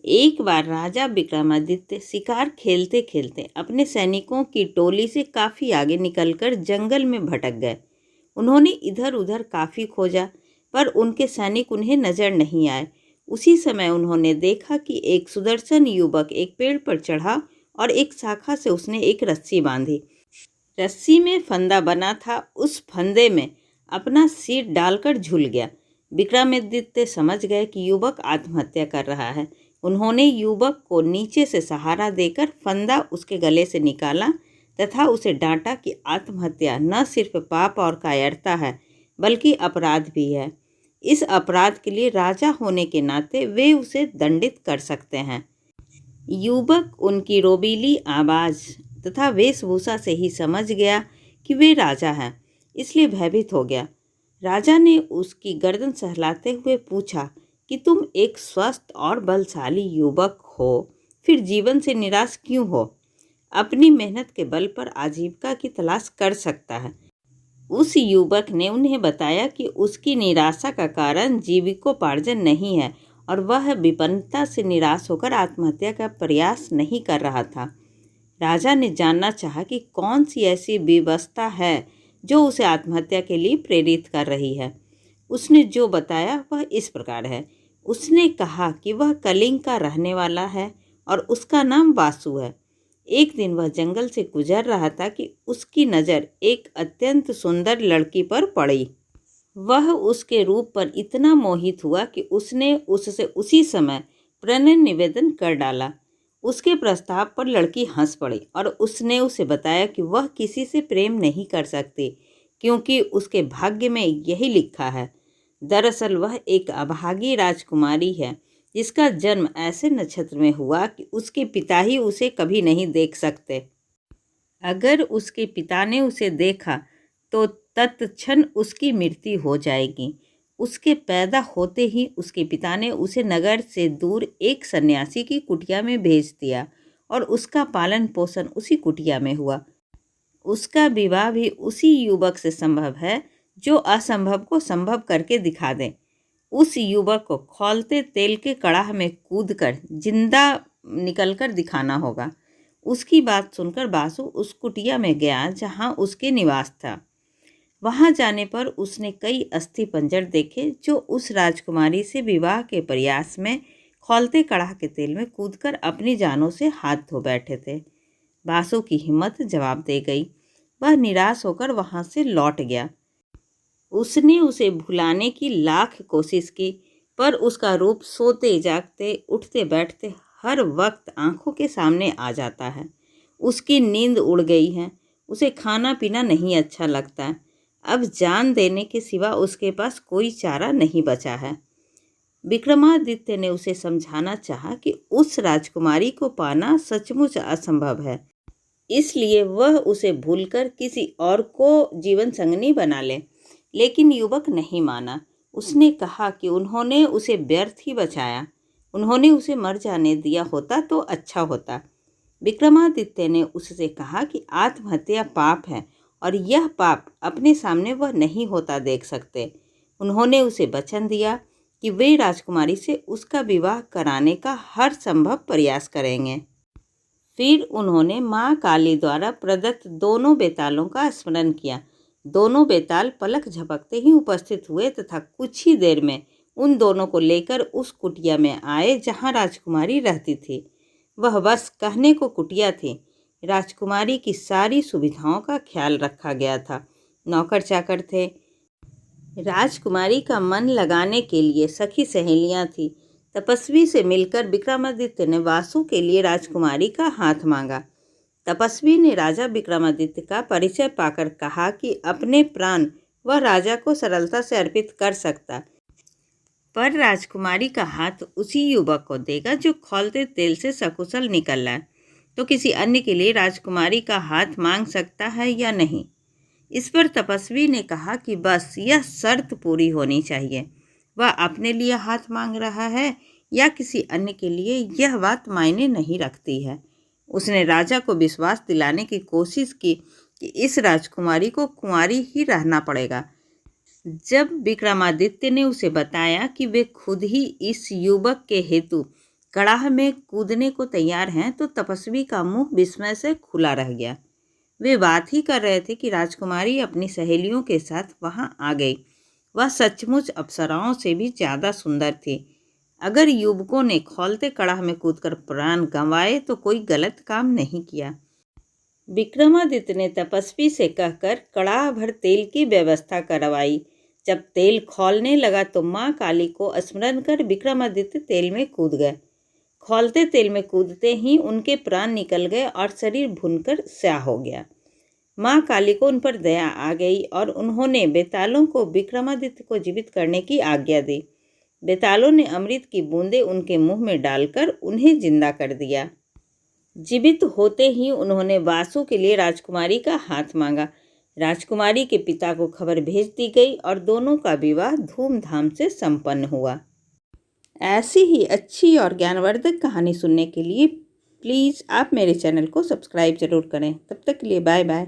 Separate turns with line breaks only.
एक बार राजा विक्रमादित्य शिकार खेलते खेलते अपने सैनिकों की टोली से काफ़ी आगे निकलकर जंगल में भटक गए। उन्होंने इधर उधर काफ़ी खोजा, पर उनके सैनिक उन्हें नजर नहीं आए। उसी समय उन्होंने देखा कि एक सुदर्शन युवक एक पेड़ पर चढ़ा और एक शाखा से उसने एक रस्सी बांधी। रस्सी में फंदा बना था, उस फंदे में अपना सिर डालकर झूल गया। विक्रमादित्य समझ गए कि युवक आत्महत्या कर रहा है। उन्होंने युवक को नीचे से सहारा देकर फंदा उसके गले से निकाला तथा उसे डांटा कि आत्महत्या न सिर्फ पाप और कायरता है, बल्कि अपराध भी है। इस अपराध के लिए राजा होने के नाते वे उसे दंडित कर सकते हैं। युवक उनकी रोबीली आवाज़ तथा वेशभूषा से ही समझ गया कि वे राजा हैं, इसलिए भयभीत हो गया। राजा ने उसकी गर्दन सहलाते हुए पूछा कि तुम एक स्वस्थ और बलशाली युवक हो, फिर जीवन से निराश क्यों हो? अपनी मेहनत के बल पर आजीविका की तलाश कर सकता है। उस युवक ने उन्हें बताया कि उसकी निराशा का कारण जीविकोपार्जन नहीं है और वह विपन्नता से निराश होकर आत्महत्या का प्रयास नहीं कर रहा था। राजा ने जानना चाहा कि कौन सी ऐसी विवशता है जो उसे आत्महत्या के लिए प्रेरित कर रही है। उसने जो बताया वह इस प्रकार है। उसने कहा कि वह कलिंग का रहने वाला है और उसका नाम वासु है। एक दिन वह जंगल से गुजर रहा था कि उसकी नज़र एक अत्यंत सुंदर लड़की पर पड़ी। वह उसके रूप पर इतना मोहित हुआ कि उसने उससे उसी समय प्रणय निवेदन कर डाला। उसके प्रस्ताव पर लड़की हंस पड़ी और उसने उसे बताया कि वह किसी से प्रेम नहीं कर सकती, क्योंकि उसके भाग्य में यही लिखा है। दरअसल वह एक अभागी राजकुमारी है, जिसका जन्म ऐसे नक्षत्र में हुआ कि उसके पिता ही उसे कभी नहीं देख सकते। अगर उसके पिता ने उसे देखा तो तत्क्षण उसकी मृत्यु हो जाएगी। उसके पैदा होते ही उसके पिता ने उसे नगर से दूर एक सन्यासी की कुटिया में भेज दिया और उसका पालन पोषण उसी कुटिया में हुआ। उसका विवाह भी उसी युवक से संभव है जो असंभव को संभव करके दिखा दे। उस युवक को खौलते तेल के कड़ाह में कूदकर जिंदा निकलकर दिखाना होगा। उसकी बात सुनकर बासु उस कुटिया में गया जहां उसके निवास था। वहां जाने पर उसने कई अस्थि पंजर देखे जो उस राजकुमारी से विवाह के प्रयास में खौलते कड़ाह के तेल में कूदकर अपनी जानों से हाथ धो बैठे थे। बासु की हिम्मत जवाब दे गई। वह निराश होकर वहां से लौट गया। उसने उसे भुलाने की लाख कोशिश की, पर उसका रूप सोते जागते उठते बैठते हर वक्त आंखों के सामने आ जाता है। उसकी नींद उड़ गई है। उसे खाना पीना नहीं अच्छा लगता। अब जान देने के सिवा उसके पास कोई चारा नहीं बचा है। विक्रमादित्य ने उसे समझाना चाहा कि उस राजकुमारी को पाना सचमुच असंभव है, इसलिए वह उसे भूलकर किसी और को जीवन संगनी बना ले। लेकिन युवक नहीं माना। उसने कहा कि उन्होंने उसे व्यर्थ ही बचाया। उन्होंने उसे मर जाने दिया होता तो अच्छा होता। विक्रमादित्य ने उससे कहा कि आत्महत्या पाप है और यह पाप अपने सामने वह नहीं होता देख सकते। उन्होंने उसे वचन दिया कि वे राजकुमारी से उसका विवाह कराने का हर संभव प्रयास करेंगे। फिर उन्होंने माँ काली द्वारा प्रदत्त दोनों बेतालों का स्मरण किया। दोनों बेताल पलक झपकते ही उपस्थित हुए तथा कुछ ही देर में उन दोनों को लेकर उस कुटिया में आए जहाँ राजकुमारी रहती थी। वह बस कहने को कुटिया थी। राजकुमारी की सारी सुविधाओं का ख्याल रखा गया था। नौकर चाकर थे। राजकुमारी का मन लगाने के लिए सखी सहेलियां थीं। तपस्वी से मिलकर विक्रमादित्य ने वासु के लिए राजकुमारी का हाथ मांगा। तपस्वी ने राजा विक्रमादित्य का परिचय पाकर कहा कि अपने प्राण वह राजा को सरलता से अर्पित कर सकता, पर राजकुमारी का हाथ उसी युवक को देगा जो खौलते तेल से सकुशल निकल आए। तो किसी अन्य के लिए राजकुमारी का हाथ मांग सकता है या नहीं? इस पर तपस्वी ने कहा कि बस यह शर्त पूरी होनी चाहिए। वह अपने लिए हाथ मांग रहा है या किसी अन्य के लिए, यह बात मायने नहीं रखती है। उसने राजा को विश्वास दिलाने की कोशिश की कि इस राजकुमारी को कुंवारी ही रहना पड़ेगा। जब विक्रमादित्य ने उसे बताया कि वे खुद ही इस युवक के हेतु कड़ाह में कूदने को तैयार हैं तो तपस्वी का मुंह विस्मय से खुला रह गया। वे बात ही कर रहे थे कि राजकुमारी अपनी सहेलियों के साथ वहां आ गई। वह सचमुच अप्सराओं से भी ज्यादा सुंदर थी। अगर युवकों ने खौलते कड़ाह में कूदकर प्राण गंवाए तो कोई गलत काम नहीं किया। विक्रमादित्य ने तपस्वी से कहकर कड़ाह भर तेल की व्यवस्था करवाई। जब तेल खौलने लगा तो माँ काली को स्मरण कर विक्रमादित्य तेल में कूद गए। खौलते तेल में कूदते ही उनके प्राण निकल गए और शरीर भुनकर स्याह हो गया। माँ काली को उन पर दया आ गई और उन्होंने बेतालों को विक्रमादित्य को जीवित करने की आज्ञा दी। बेतालों ने अमृत की बूंदें उनके मुंह में डालकर उन्हें जिंदा कर दिया। जीवित होते ही उन्होंने वासु के लिए राजकुमारी का हाथ मांगा। राजकुमारी के पिता को खबर भेज दी गई और दोनों का विवाह धूमधाम से संपन्न हुआ। ऐसी ही अच्छी और ज्ञानवर्धक कहानी सुनने के लिए प्लीज़ आप मेरे चैनल को सब्सक्राइब ज़रूर करें। तब तक के लिए बाय बाय।